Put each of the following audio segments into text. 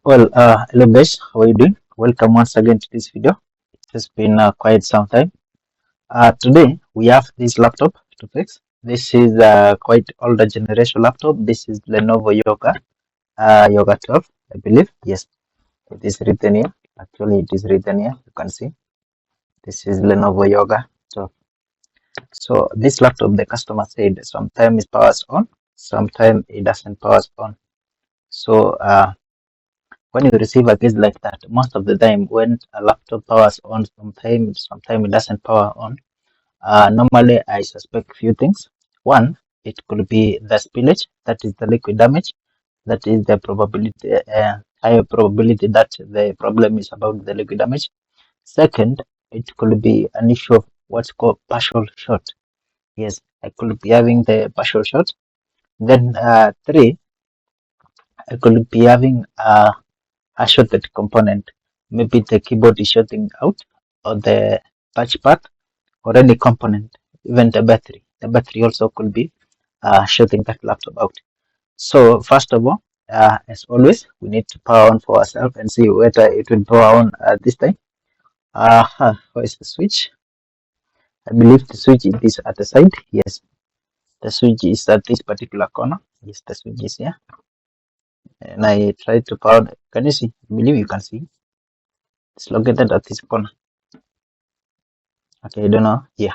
Hello guys, how are you doing? Welcome once again to this video. It has been quite some time. Today we have this laptop to fix. This is quite older generation laptop. This is Lenovo Yoga 12, I believe. Yes, it is written here. Actually, it is written here. You can see this is Lenovo Yoga 12. So this laptop, the customer said, sometimes it powers on, sometimes it doesn't power on. So when you receive a case like that, most of the time when a laptop powers on, sometimes it doesn't power on. Normally, I suspect few things. One, it could be the spillage, that is the liquid damage. That is the probability, higher probability that the problem is about the liquid damage. Second, it could be an issue of what's called partial short. Yes, I could be having the partial short. Then three, I could be having a shorted component. Maybe the keyboard is shorting out, or the touchpad, or any component, even the battery. The battery also could be shorting that laptop out. So first of all, as always, we need to power on for ourselves and see whether it will power on this time. Where is the switch? I believe the switch is at the side. Yes, the switch is at this particular corner. Yes, the switch is here. And I try to power on. Can you see? I believe you can see. It's located at this corner. Okay, I don't know. Yeah.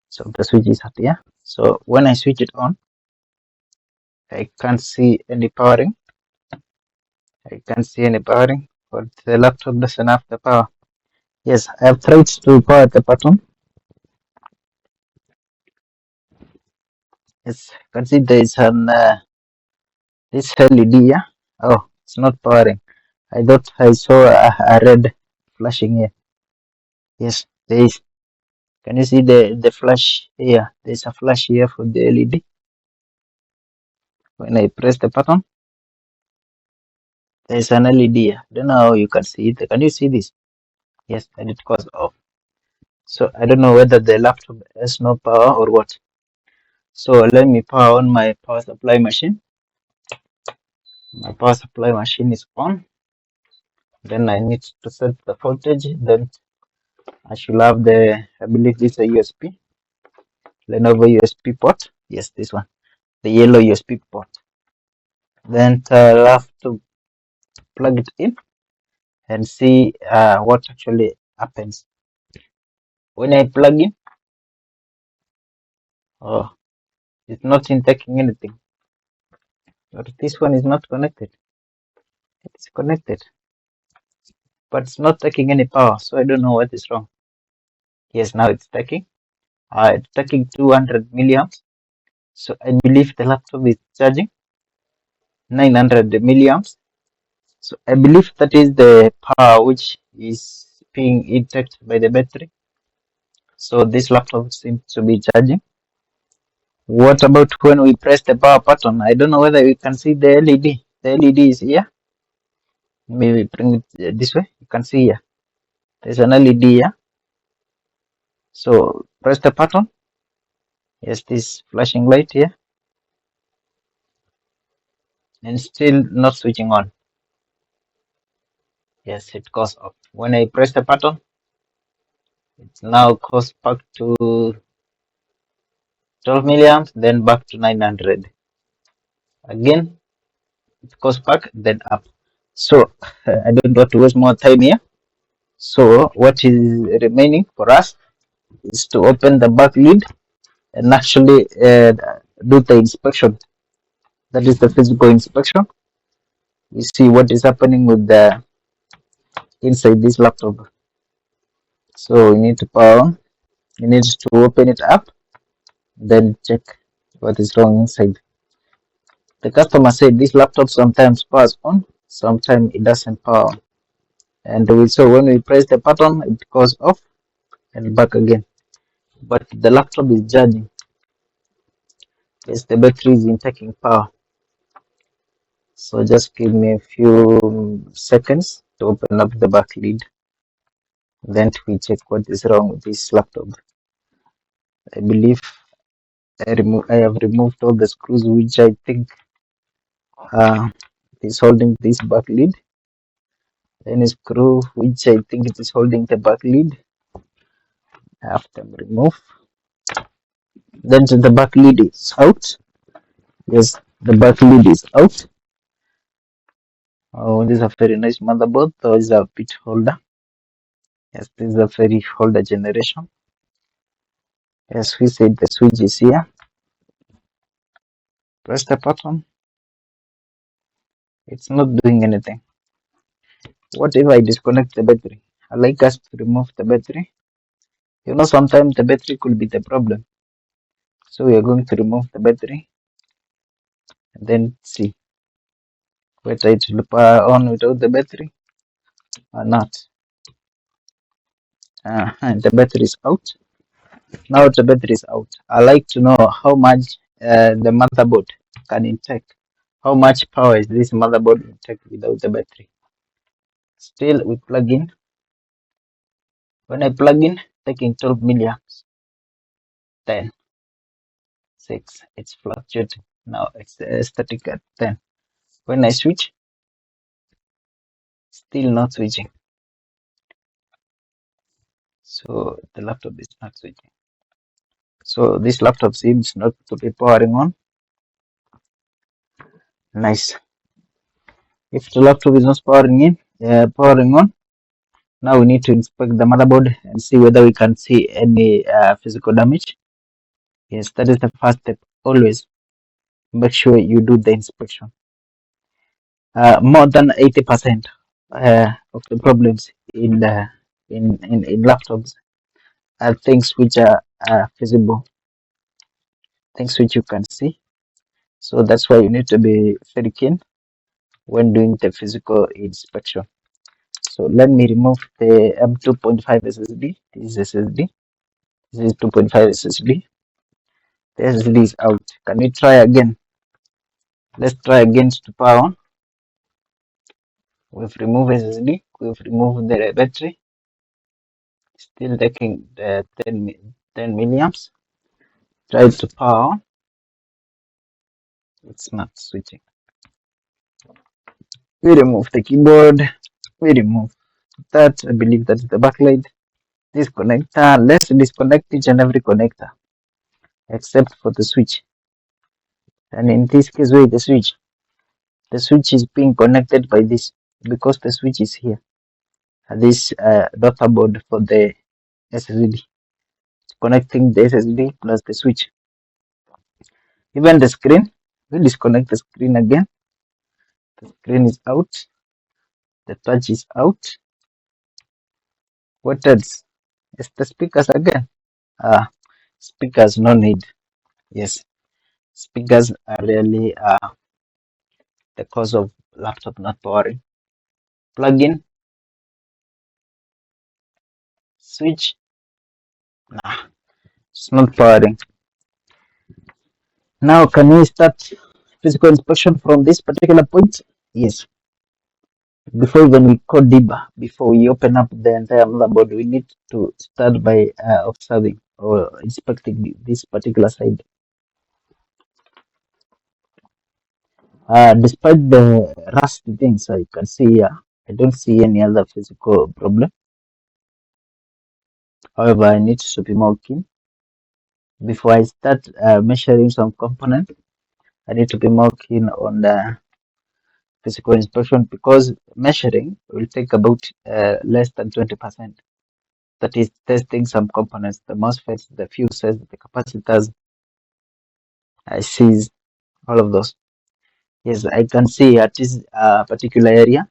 So the switch is up here. So when I switch it on, I can't see any powering. I can't see any powering, but the laptop doesn't have the power. Yes, I have tried to power the button. Yes, you can see there is an this LED here. Oh, it's not powering. I thought I saw a red flashing here. Yes, there is. Can you see the flash here? There's a flash here for the LED. When I press the button, there's an LED here. I don't know how you can see it. Can you see this? Yes, and it goes off. So I don't know whether the laptop has no power or what. So let me power on my power supply machine. My power supply machine is on. Then I need to set the voltage. Then I should have I believe this is a USB, Lenovo USB port. Yes, this one, the yellow USB port. Then I'll have to plug it in and see what actually happens. When I plug in, oh, it's not in taking anything. But this one is not connected. It's connected, but it's not taking any power. So I don't know what is wrong. Yes, now it's taking. It's taking 200 milliamps. So I believe the laptop is charging 900 milliamps. So I believe that is the power which is being injected by the battery. So this laptop seems to be charging. What about when we press the power button? I don't know whether you can see the LED. The LED is here. Maybe bring it this way. You can see here. There's an LED here. So press the button. Yes, this flashing light here. And still not switching on. Yes, it goes off. When I press the button, it now goes back to 12 milliamps, then back to 900. Again, it goes back, then up. So I don't want to waste more time here. So what is remaining for us is to open the back lid and actually do the inspection. That is the physical inspection. We see what is happening with the inside this laptop. So we need to power on. We need to open it up, then check what is wrong inside. The customer said this laptop sometimes powers on, sometimes it doesn't power on. And we saw when we press the button, it goes off and back again. But the laptop is charging. Yes, the battery is in taking power. So just give me a few seconds to open up the back lid. Then we check what is wrong with this laptop. I believe I have removed all the screws, which I think is holding this back lid. Then a screw which I think it is holding the back lid. I have to remove. Then the back lid is out. Yes, the back lid is out. Oh, this is a very nice motherboard. So it's a bit holder. Yes, this is a very holder generation. As we said, the switch is here. Press the button. It's not doing anything. What if I disconnect the battery? I like us to remove the battery. You know, sometimes the battery could be the problem. So we are going to remove the battery and then see whether it will power on without the battery or not. And the battery is out. Now the battery is out. I like to know how much the motherboard can intake. How much power is this motherboard intake without the battery? Still, we plug in. When I plug in, taking 12 milliamps, 10, 6, it's fluctuating. Now it's static at 10. When I switch, still not switching. So the laptop is not switching. So this laptop seems not to be powering on. Nice. If the laptop is not powering on, now we need to inspect the motherboard and see whether we can see any physical damage. Yes, that is the first step. Always make sure you do the inspection. More than 80% of the problems in laptops are things which are visible, things which you can see. So that's why you need to be very keen when doing the physical inspection. So let me remove the M2.5 SSD. This is SSD. This is 2.5 SSD. The SSD is out. Can we try again? Let's try again to power on. We've removed SSD. We've removed the battery. Still taking the 10 milliamps. Try to power on. It's not switching. We remove the keyboard. We remove that. I believe that's the backlight. This connector. Let's disconnect each and every connector except for the switch. And in this case, where the switch is being connected by this because the switch is here. This daughter board for the SSD, connecting the SSD plus the switch. Even the screen, we disconnect the screen again. The screen is out. The touch is out. What else? It's the speakers again. Speakers, no need. Yes, speakers are really the cause of laptop not powering. Plug in, switch. Nah, it's not powering. Now, can we start physical inspection from this particular point? Yes. Before when we code deeper, before we open up the entire motherboard, we need to start by observing or inspecting this particular side. Despite the rusty things I can see here, I don't see any other physical problem. However, I need to be more keen. Before I start measuring some component, I need to be more keen on the physical inspection because measuring will take about less than 20%. That is testing some components, the MOSFETs, the fuses, the capacitors, ICs, all of those. Yes, I can see at this particular area,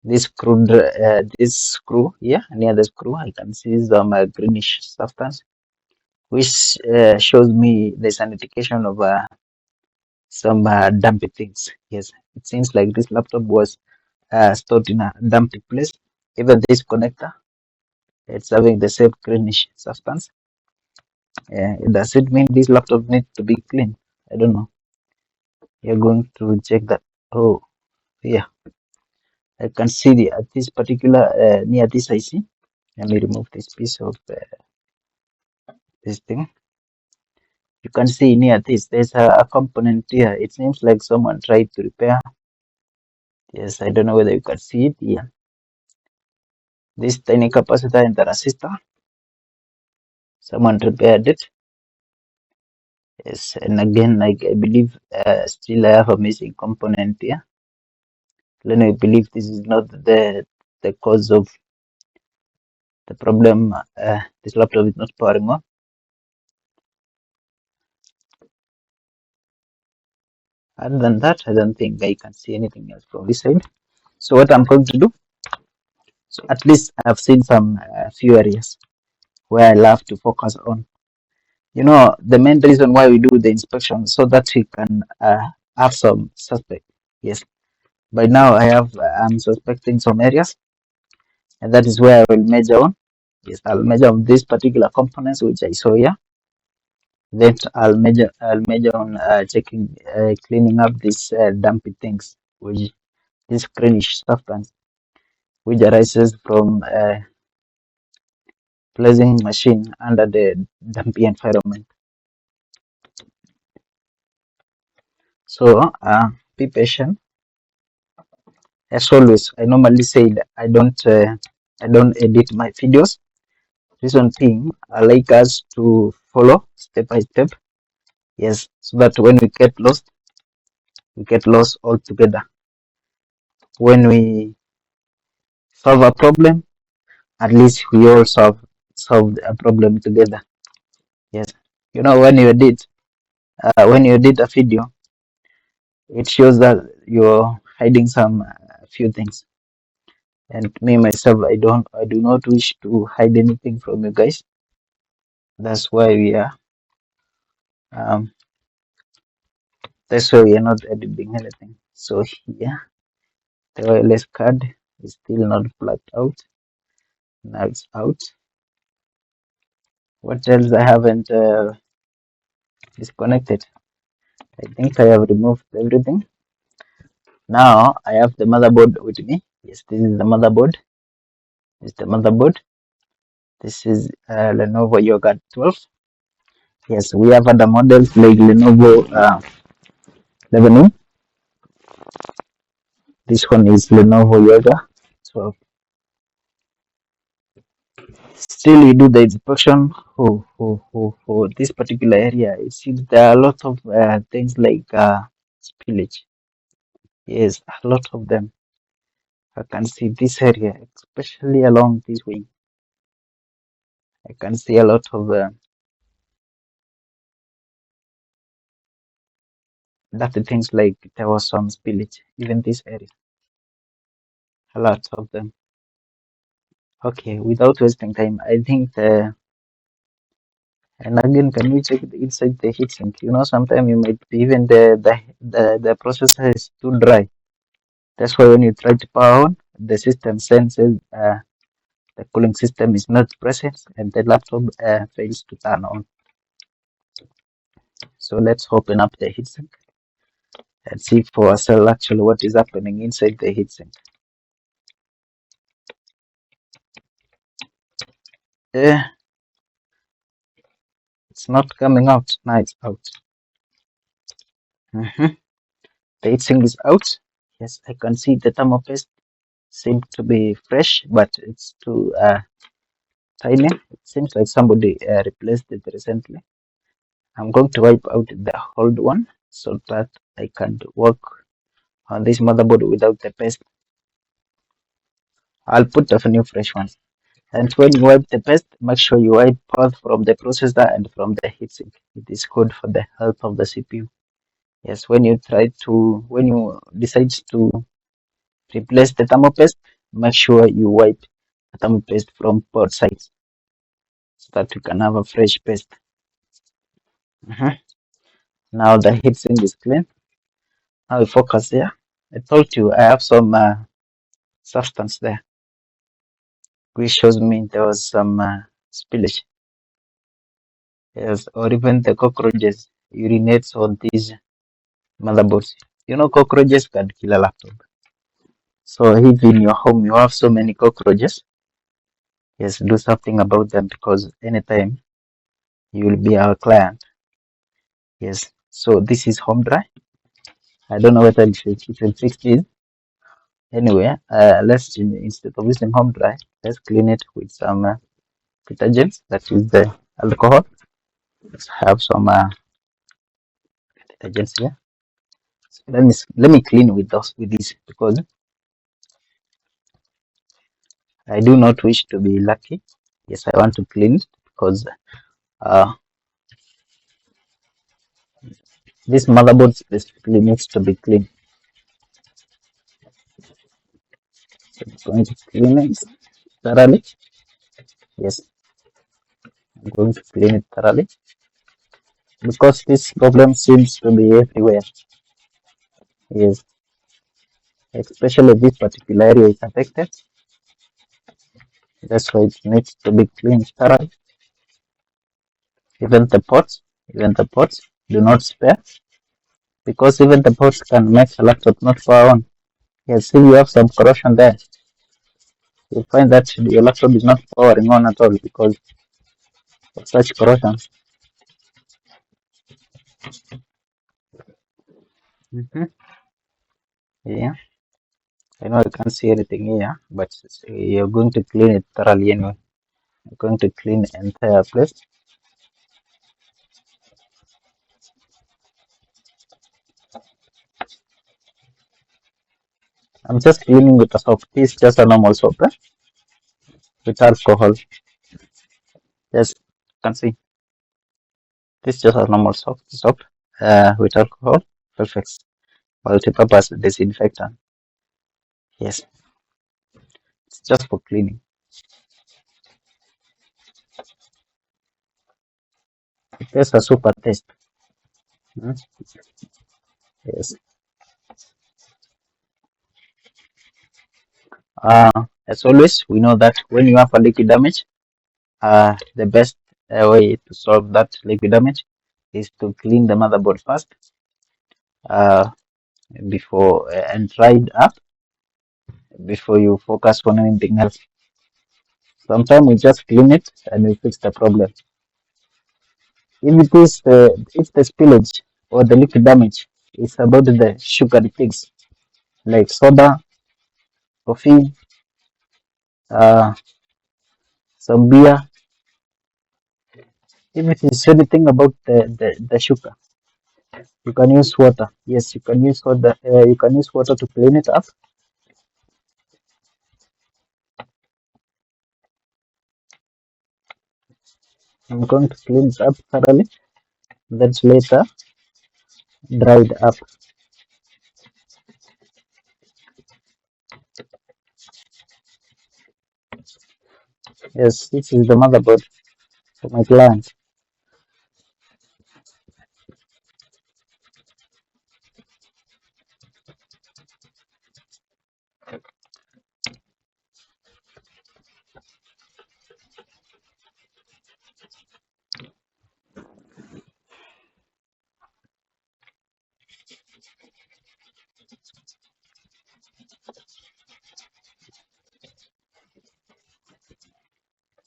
this screw here, near the screw, I can see some greenish substance, which shows me there's an indication of some dumpy things. Yes, it seems like this laptop was stored in a dumpy place. Even this connector, it's having the same greenish substance. Does it mean this laptop needs to be clean? I don't know. You're going to check that. Oh, yeah. I can see at this particular near this IC. Let me remove this piece of this thing. You can see near this, there's a component here. It seems like someone tried to repair Yes, I don't know whether you can see it here. This tiny capacitor and the resistor. Someone repaired it. Yes, and again, like I believe still I have a missing component here. Then I believe this is not the cause of the problem. This laptop is not powering on. Other than that, I don't think I can see anything else from this side. So what I'm going to do, so at least I've seen some few areas where I love to focus on. You know, the main reason why we do the inspection so that we can have some suspect. Yes. By now I'm suspecting some areas, and that is where I will measure on. Yes, I'll measure on these particular components which I saw here. Then I'll measure on checking cleaning up these dumpy things, which this greenish substance which arises from placing machine under the dumpy environment. So be patient. As always, I normally say that I don't edit my videos. Reason being, I like us to follow step by step. Yes, so that when we get lost altogether. When we solve a problem, at least we all solved a problem together. Yes, you know when you did a video, it shows that you're hiding some few things. And me myself, I do not wish to hide anything from you guys. That's why we are um that's why we are not editing anything. So here the wireless card is still not plugged out. Now it's out. What else I haven't disconnected? I think I have removed everything. Now I have the motherboard with me. Yes, this is the motherboard. This is the motherboard. This is Lenovo Yoga 12. Yes, we have other models like Lenovo 11. This one is Lenovo Yoga 12. Still, we do the inspection for this particular area. It seems there are a lot of things like spillage. Yes, a lot of them. I can see this area, especially along this way. I can see a lot of dirty things like there was some spillage, even this area. A lot of them. Okay, without wasting time, I think and again, can we check inside the heatsink? You know, sometimes you might be even the processor is too dry. That's why when you try to power on, the system senses the cooling system is not present and the laptop fails to turn on. So let's open up the heatsink and see for ourselves actually what is happening inside the heatsink. It's not coming out. Now it's out. The heatsink is out. Yes, I can see the thermopaste seems to be fresh, but it's too tiny. It seems like somebody replaced it recently. I'm going to wipe out the old one so that I can work on this motherboard without the paste. I'll put a new fresh one. And when you wipe the paste, make sure you wipe both from the processor and from the heatsink. It is good for the health of the CPU. Yes, when you decide to replace the thermopaste, make sure you wipe the thermopaste from both sides so that you can have a fresh paste. Now the heatsink is clean. Now we focus here. I told you I have some substance there, which shows me there was some spillage. Yes, or even the cockroaches urinates on these motherboards. You know, cockroaches can kill a laptop. So if in your home you have so many cockroaches, yes, do something about them because anytime you will be our client. Yes. So this is home dry. I don't know whether it will fix this. Anyway, instead of using home dry, let's clean it with some detergents, that is the alcohol. Let's have some detergents here. So let me clean with this, because I do not wish to be lucky. Yes, I want to clean it because uh, this motherboard specifically needs to be clean. So I'm going to clean it thoroughly. Yes, I'm going to clean it thoroughly because this problem seems to be everywhere. Yes, especially this particular area is affected. That's why it needs to be cleaned thoroughly. Even the pots, even the pots, do not spare, because even the pots can make a laptop not power on. Yes, if you have some corrosion there, you'll find that your laptop is not powering on at all because of such corrosion. Hmm. Yeah, I know you can't see anything here, but you're going to clean it thoroughly anyway. You're going to clean the entire place. I'm just cleaning with a soap. This is just a normal soap, with alcohol. Yes, you can see. This is just a normal soap with alcohol. Perfect. Multi-purpose disinfectant. Yes, it's just for cleaning. It tastes a super taste. Mm, yes. As always, we know that when you have a liquid damage, the best way to solve that liquid damage is to clean the motherboard first, uh, before and dry it up before you focus on anything else. Sometimes we just clean it and we fix the problem. If the spillage or the liquid damage is about the sugary things like soda, coffee, uh, some beer, if it is anything about the sugar, you can use water. Yes, you can use water. You can use water to clean it up. I'm going to clean it up thoroughly. Then later dry it up. Yes, this is the motherboard for my client.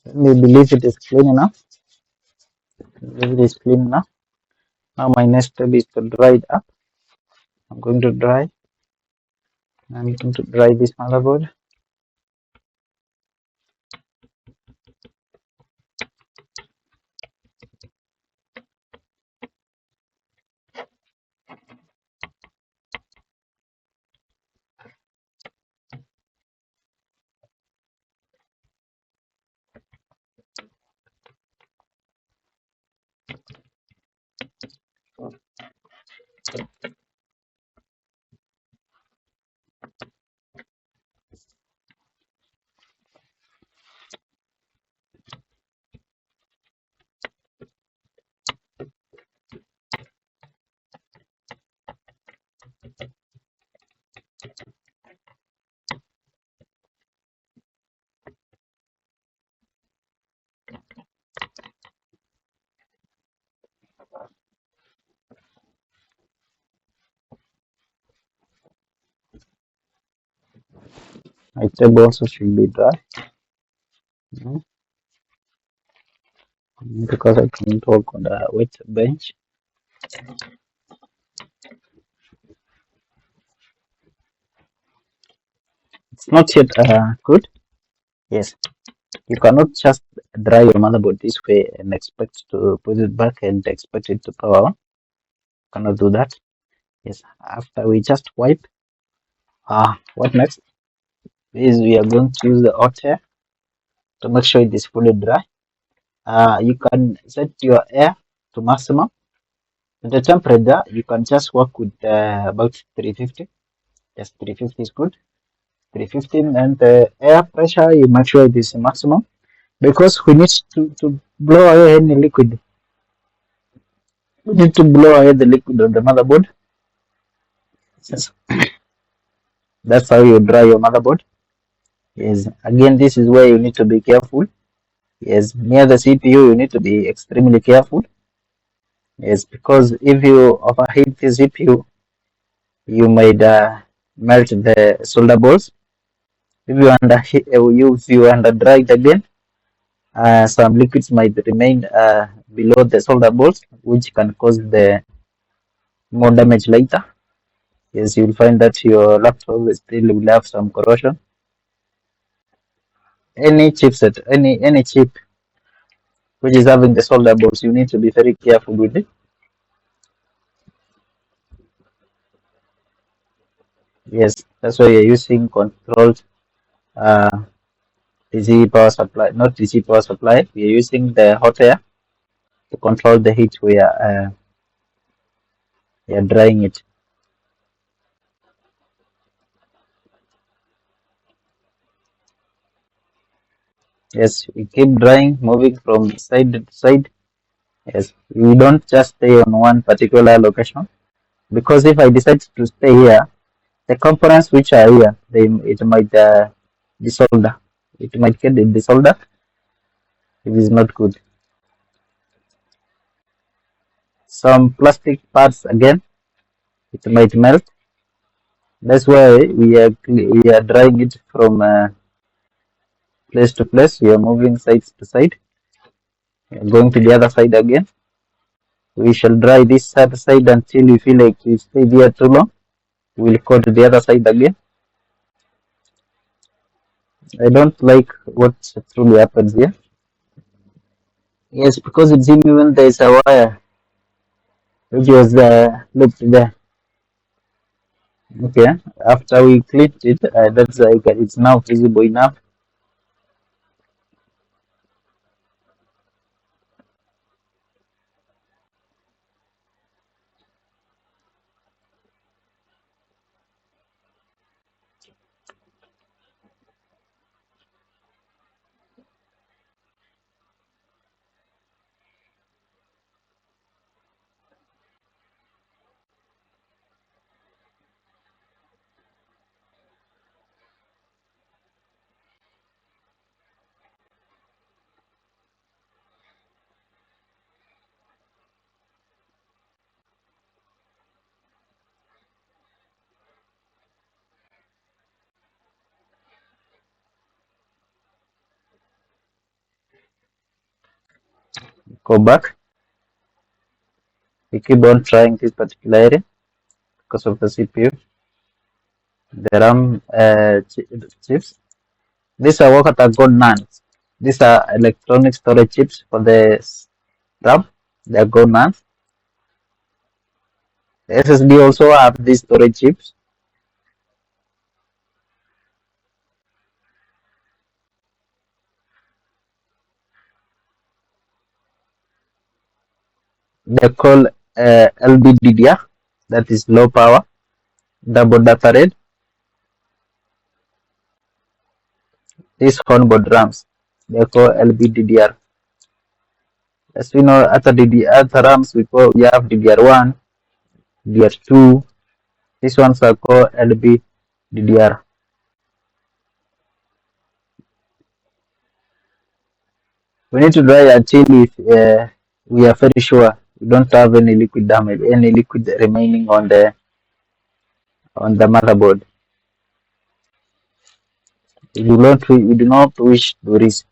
Let me believe it is clean enough. Believe it is clean enough. Now my next step is to dry it up. I'm going to dry. I'm going to dry this motherboard. My table also should be dry. Mhm. Because I can't work on the wet bench. It's not yet good. Yes, you cannot just dry your motherboard this way and expect to put it back and expect it to power on. Cannot do that. Yes, after we just wipe, what next is we are going to use the hot air to make sure it is fully dry. You can set your air to maximum. The temperature you can just work with about 350. Yes, 350 is good. 315, and the air pressure you make sure it is maximum because we need to blow away any liquid. We need to blow away the liquid on the motherboard. Yes. That's how you dry your motherboard. Yes, again, this is where you need to be careful. Yes, near the CPU, you need to be extremely careful. Yes, because if you overheat the CPU, you might melt the solder balls. If you if you under dry it again, some liquids might remain below the solder balls, which can cause the more damage later. Yes, you'll find that your laptop still will have some corrosion. Any chipset, any chip which is having the solder balls, you need to be very careful with it. Yes, that's why you're using controlled DC power supply, not DC power supply. We're using the hot air to control the heat we are drying it. Yes, we keep drying, moving from side to side. Yes, we don't just stay on one particular location because if I decide to stay here, the components which are here, it might desolder. It might get desolder if it's not good. Some plastic parts again, it might melt. That's why we are drying it from place to place. We are moving side to side. We are going to the other side again. We shall dry this other side until we feel like we stay there too long. We'll go to the other side again. I don't like what truly happens here. Yes, because it seems even there is a wire which was looked there. Okay, after we cleaned it, that's like it's now visible enough. Go back. We keep on trying this particular area because of the CPU, the RAM chips. These are what are called NANDs. These are electronic storage chips for the RAM. They are called NANDs. The SSD also have these storage chips. They are called LBDDR, that is low power double data rate. These onboard RAMs, they are called LBDDR. As we know, other RAMs we have DDR1, DDR2. These ones are called LBDDR. We need to dry until if we are very sure we don't have any liquid damage, any liquid remaining on the motherboard. We do not wish to risk.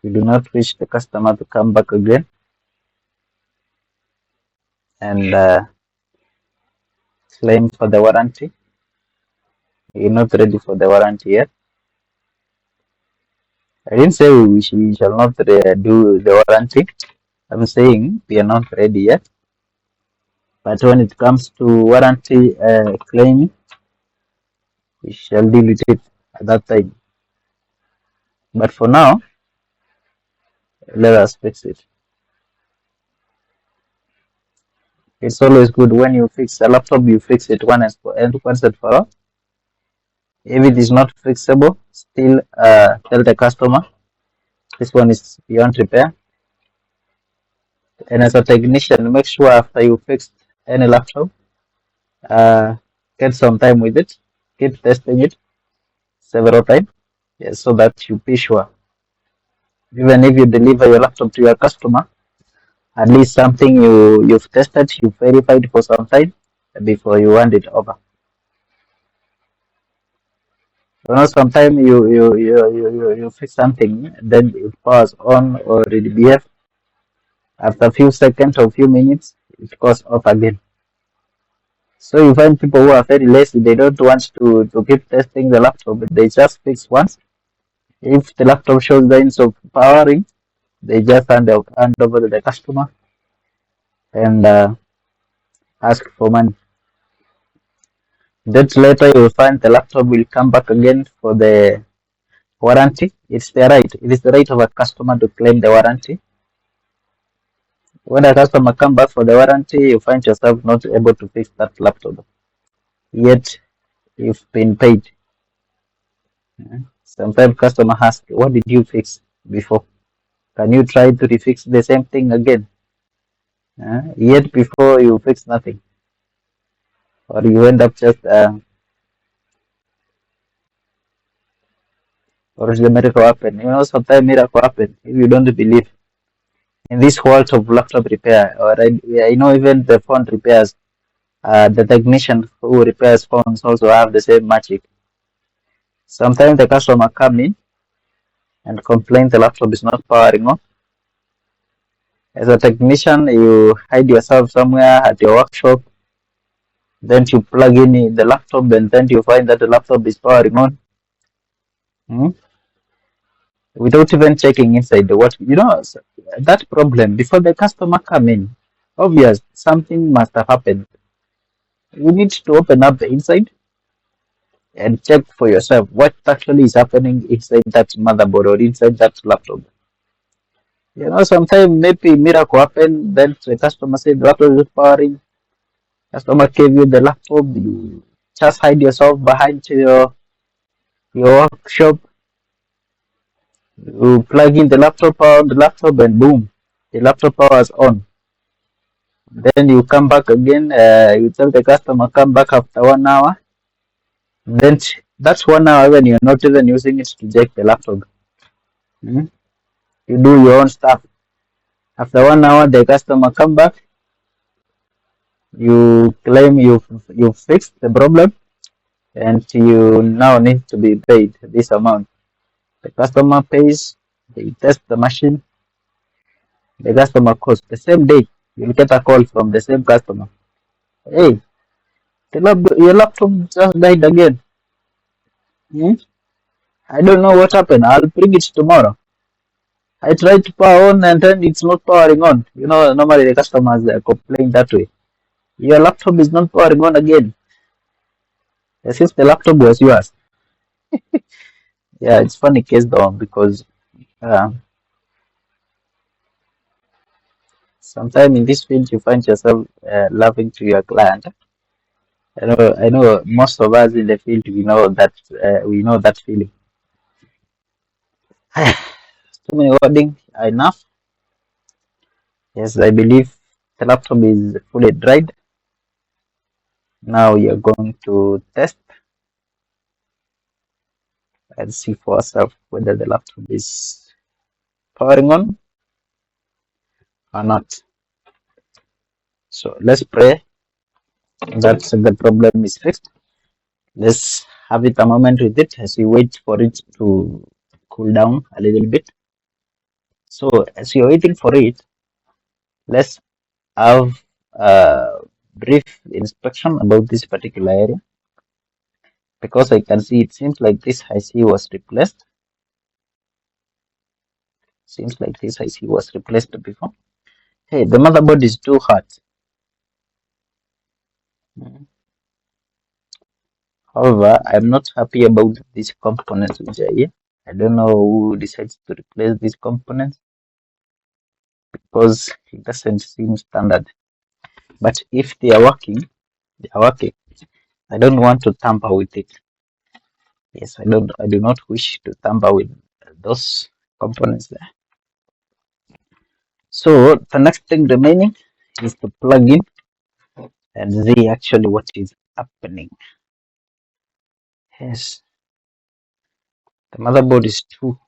You do not wish the customer to come back again and claim for the warranty. You're not ready for the warranty yet. I didn't say we shall not do the warranty. I'm saying we are not ready yet. But when it comes to warranty claim, we shall deal with it at that time. But for now, let us fix it. It's always good when you fix a laptop, you fix it once and for all. If it is not fixable, still tell the customer this one is beyond repair. And as a technician, make sure after you fixed any laptop, uh, get some time with it, keep testing it several times, yes, so that you be sure. Even if you deliver your laptop to your customer, at least something you've tested, you verified for some time before you hand it over. You know, sometimes you fix something, then it powers on or it behave. After a few seconds or few minutes, it goes off again. So you find people who are very lazy, they don't want to keep testing the laptop, they just fix once. If the laptop shows signs of powering, they just hand over to the customer and ask for money. That later you will find the laptop will come back again for the warranty. It's the right. It is the right of a customer to claim the warranty. When a customer come back for the warranty, you find yourself not able to fix that laptop. Yet you've been paid. Sometimes customer ask, what did you fix before? Can you try to refix the same thing again? Yet before you fix nothing. Or you end up just or is the miracle happen? You know, sometimes miracle happen if you don't believe in this world of laptop repair. Or I know even the phone repairs, the technician who repairs phones also have the same magic. Sometimes the customer come in and complain the laptop is not powering on. As a technician, you hide yourself somewhere at your workshop. Then you plug in the laptop, and then you find that the laptop is powering on. Without even checking inside the what that problem before the customer come in. Obvious, something must have happened. You need to open up the inside and check for yourself what actually is happening inside that motherboard or inside that laptop. You know, sometimes maybe miracle happen, then the customer said the laptop is powering. Customer gave you the laptop, you just hide yourself behind your workshop. You plug in the laptop on the laptop and boom, the laptop powers on. Then you come back again, you tell the customer come back after 1 hour. Then that's 1 hour when you're not even using it to check the laptop. You do your own stuff. After 1 hour, the customer come back. You claim you fixed the problem, and you now need to be paid this amount. The customer pays. They test the machine. The customer calls the same day. You'll get a call from the same customer. Hey, your laptop just died again. I don't know what happened. I'll bring it tomorrow. I tried to power on and then it's not powering on. You know, normally the customers complain that way. Your laptop is not powering on again. As if the laptop was yours. Yeah, it's funny case though because uh, sometimes in this field you find yourself laughing to your client. I know most of us in the field we know that feeling. Too many wording enough. Yes, I believe the laptop is fully dried. Now you're going to test and see for ourselves whether the laptop is powering on or not. So let's pray that the problem is fixed. Let's have it a moment with it as we wait for it to cool down a little bit. So as you're waiting for it, let's have a brief inspection about this particular area, because I can see it seems like this IC was replaced. Seems like this IC was replaced before. Hey, the motherboard is too hot. However, I'm not happy about these components which are here. I don't know who decides to replace these components because it doesn't seem standard. But if they are working, they are working. I don't want to tamper with it. Yes, I do not wish to tamper with those components there. So the next thing remaining is to plug in and see actually what is happening. Yes, the motherboard is too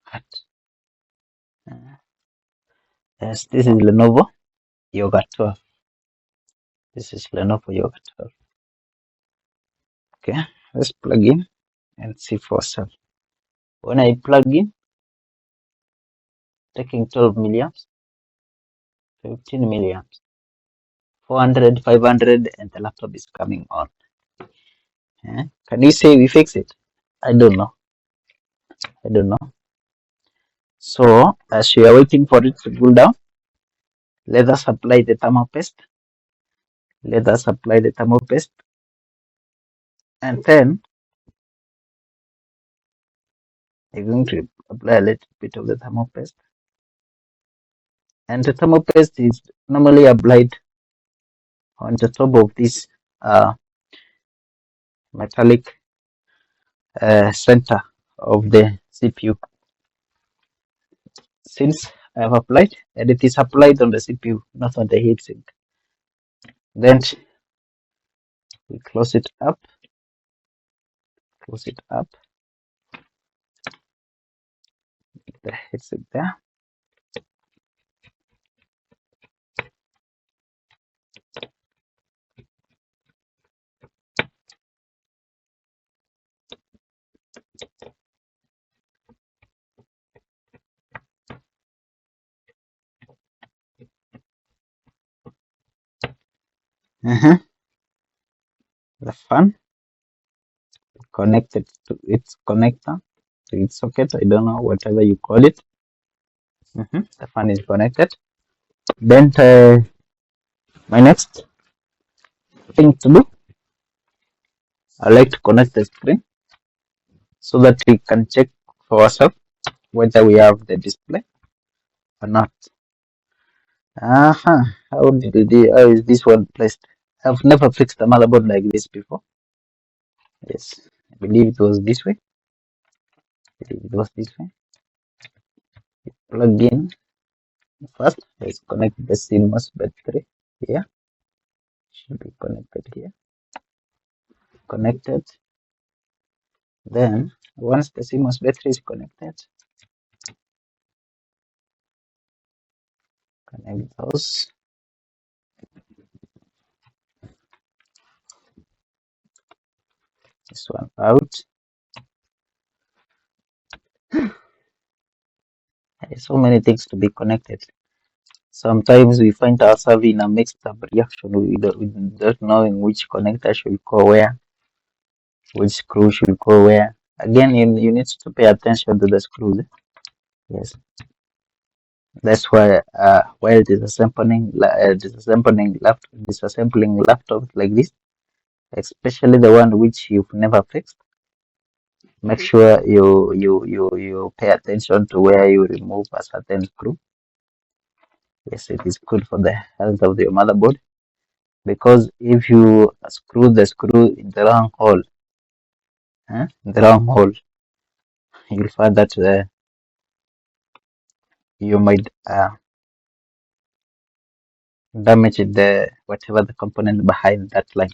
hot. Yes, this is Lenovo Yoga 12. This is Lenovo Yoga 12. Okay, let's plug in and see for ourselves. When I plug in, taking 12 milliamps, 15 milliamps, 400, 500, and the laptop is coming on. Can you say we fix it? I don't know. I don't know. So as we are waiting for it to cool down, let us apply the thermal paste. Let us apply the thermal paste, and then I'm going to apply a little bit of the thermal paste. And the thermal paste is normally applied on the top of this metallic center of the CPU. Since I have applied, and it is applied on the CPU, not on the heatsink, then we close it up, the heatsink there. The fan connected to its connector, to its socket, I don't know, whatever you call it. The fan is connected. Then my next thing to do, I like to connect the screen so that we can check for ourselves whether we have the display or not. How is this one placed? I've never fixed a motherboard like this before. Yes, I believe it was this way. Plug in first. Let's connect the CMOS battery here. Should be connected here. Connected. Then once the CMOS battery is connected, connect those. This one out. There's so many things to be connected. Sometimes we find ourselves in a mixed up reaction without knowing which connector should go where, which screw should go where. Again, you need to pay attention to the screws. Yes, that's why while disassembling laptops like this, especially the one which you've never fixed, make sure you pay attention to where you remove a certain screw. Yes, it is good for the health of your motherboard, because if you screw the screw in the wrong hole, you'll find that you might damage the whatever the component behind that line.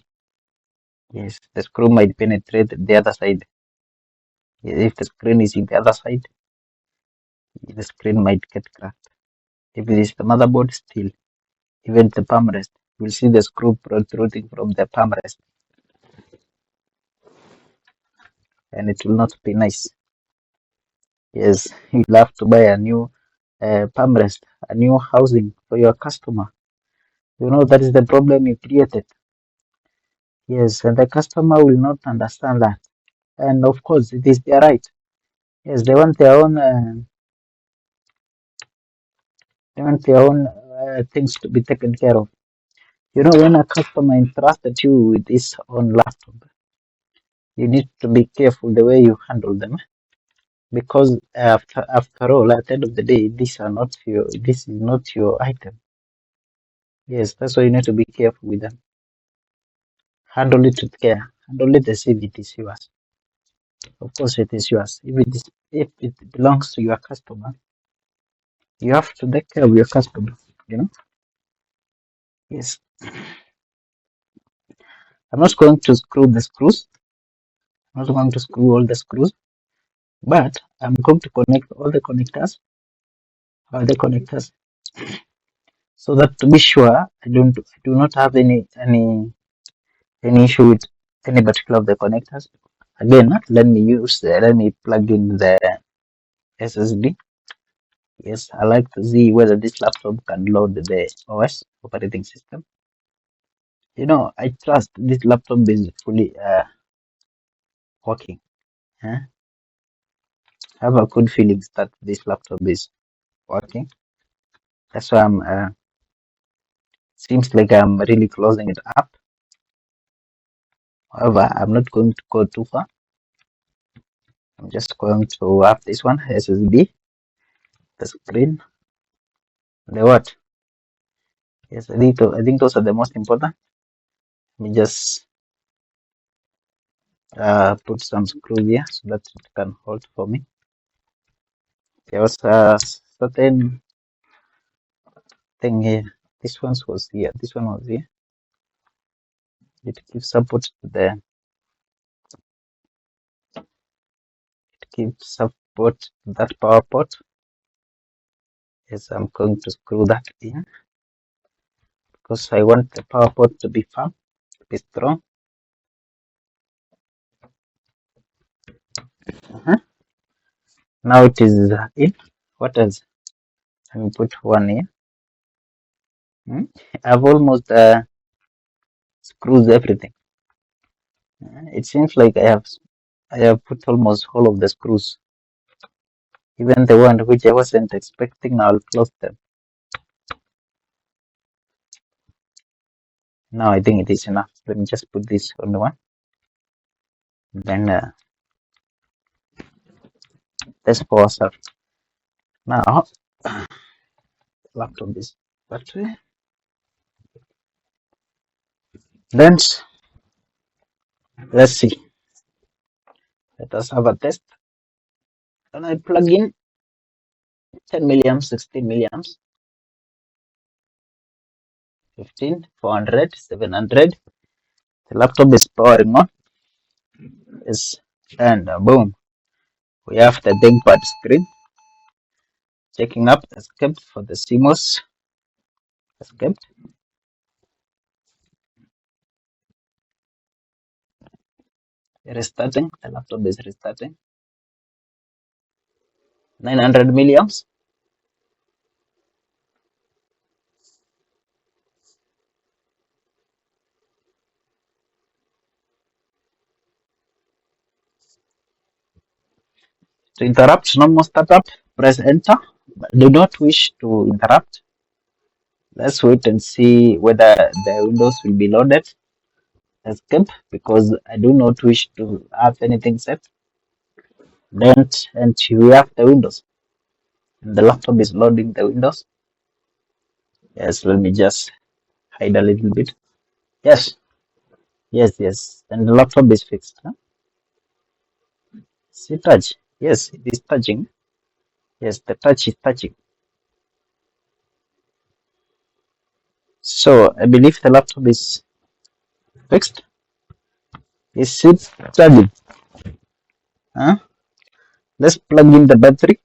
Yes, the screw might penetrate the other side. If the screen is in the other side, the screen might get cracked. If it is the motherboard, still, even the palm rest, you'll see the screw protruding from the palm rest, and it will not be nice. Yes, you'll have to buy a new Palmrest, a new housing for your customer. You know, that is the problem you created. Yes, and the customer will not understand that. And of course, it is their right. Yes, they want their own things to be taken care of. You know, when a customer entrusted you with his own laptop, you need to be careful the way you handle them because after all, at the end of the day, these are not your. This is not your item. Yes, that's why you need to be careful with them. Handle it with care. Handle it as if it is yours. Of course, it is yours. If it belongs to your customer, you have to take care of your customer. You know. Yes. I'm not going to screw the screws. I'm not going to screw all the screws, but I'm going to connect all the connectors, so that to be sure I do not have any issue with any particular of the connectors. Again, let me plug in the SSD. Yes, I like to see whether this laptop can load the OS operating system. You know, I trust this laptop is fully working. I have a good feeling that this laptop is working. That's why I'm. Seems like I'm really closing it up. However, I'm not going to go too far. I'm just going to have this one SSD, the screen, the what? Yes, I think those are the most important. Let me just put some screws here so that it can hold for me. There was a certain thing here. This one was here. This one was here. It gives support to the. It gives support to that power port. Yes, I'm going to screw that in because I want the power port to be firm, to be strong. Now it is in. What else? Let me put one here. I've almost screws everything. It seems like I have put almost all of the screws. Even the one which I wasn't expecting, I'll close them. Now I think it is enough. Let me just put this on the one. Then let's pause up. Now laptop is battery. Then let's see. Let us have a test. When I plug in 10 milliamps, 16 milliamps, 15, 400, 700. The laptop is powering on. Yes, and boom, we have the ThinkPad screen. Checking up escape for the CMOS escape. Restarting, the laptop is restarting. 900 milliamps. To interrupt, no more startup, press enter. Do not wish to interrupt. Let's wait and see whether the windows will be loaded. Escape, because I do not wish to have anything set. Then, and we have the windows. And the laptop is loading the windows. Yes, let me just hide a little bit. Yes, yes. And the laptop is fixed. Huh? See touch. Yes, it is touching. Yes, the touch is touching. So I believe the laptop is fixed. Is it charging? Huh? Let's plug in the battery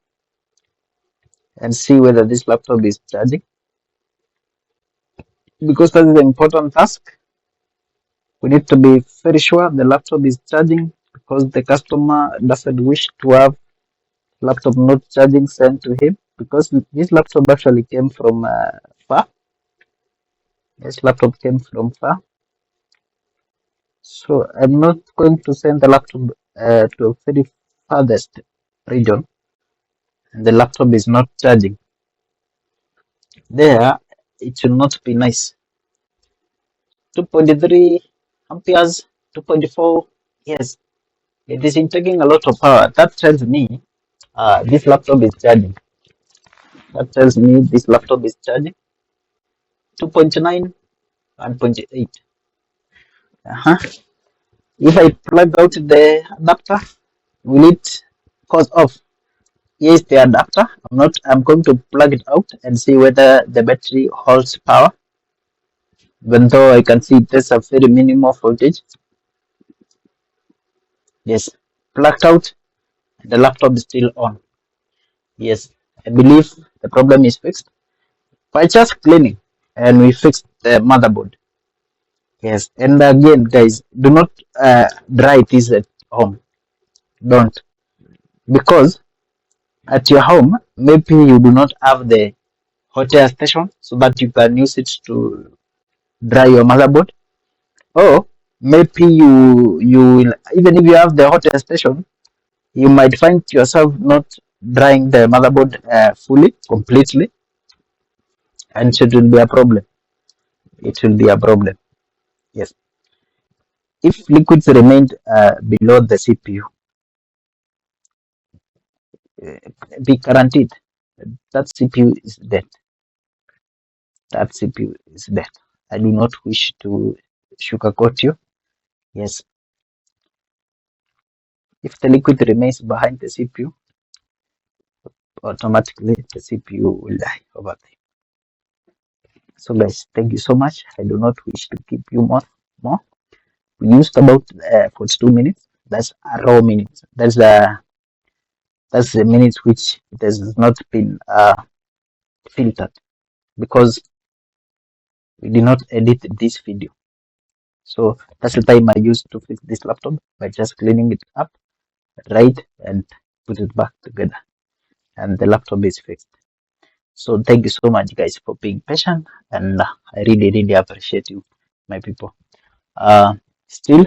and see whether this laptop is charging. Because that is the important task. We need to be very sure the laptop is charging because the customer doesn't wish to have laptop not charging sent to him because this laptop actually came from far. This laptop came from far. So I'm not going to send the laptop to a very farthest region and the laptop is not charging. There, it will not be nice. 2.3 amperes, 2.4, yes, it is taking a lot of power. That tells me this laptop is charging. That tells me this laptop is charging 2.9 and 0.8. If I plug out the adapter, will it cause off? Yes, the adapter. I'm going to plug it out and see whether the battery holds power. Even though I can see there's a very minimal voltage. Yes, plugged out. The laptop is still on. Yes, I believe the problem is fixed by just cleaning, and we fixed the motherboard. Yes, and again, guys, do not dry this at home. Don't, because at your home, maybe you do not have the hot air station so that you can use it to dry your motherboard. Or maybe you will, even if you have the hot air station, you might find yourself not drying the motherboard fully, completely, and it will be a problem. It will be a problem. Yes. If liquids remained below the CPU, be guaranteed that CPU is dead. That CPU is dead. I do not wish to sugarcoat you. Yes. If the liquid remains behind the CPU, automatically the CPU will die over time. So guys, thank you so much. I do not wish to keep you more. We used about 42 minutes. That's a raw minutes. That's the minutes which it has not been filtered because we did not edit this video. So that's the time I used to fix this laptop by just cleaning it up, right, and put it back together. And the laptop is fixed. So thank you so much, guys, for being patient, and I really appreciate you, my people. Still,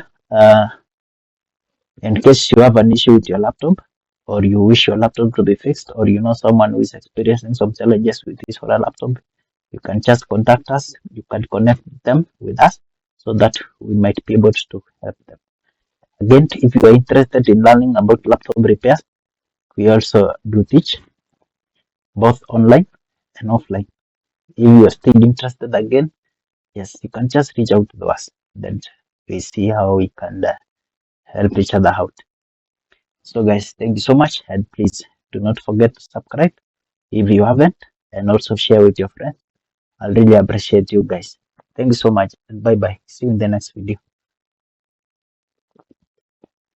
in case you have an issue with your laptop, or you wish your laptop to be fixed, or you know someone who is experiencing some challenges with his or her laptop, you can just contact us. You can connect them with us so that we might be able to help them. Again, if you are interested in learning about laptop repairs, we also do teach both online and offline. If you are still interested again, yes, you can just reach out to us. Then we see how we can help each other out. So guys, thank you so much, and please do not forget to subscribe if you haven't, and also share with your friends. I'll really appreciate you guys. Thank you so much, and bye bye. See you in the next video.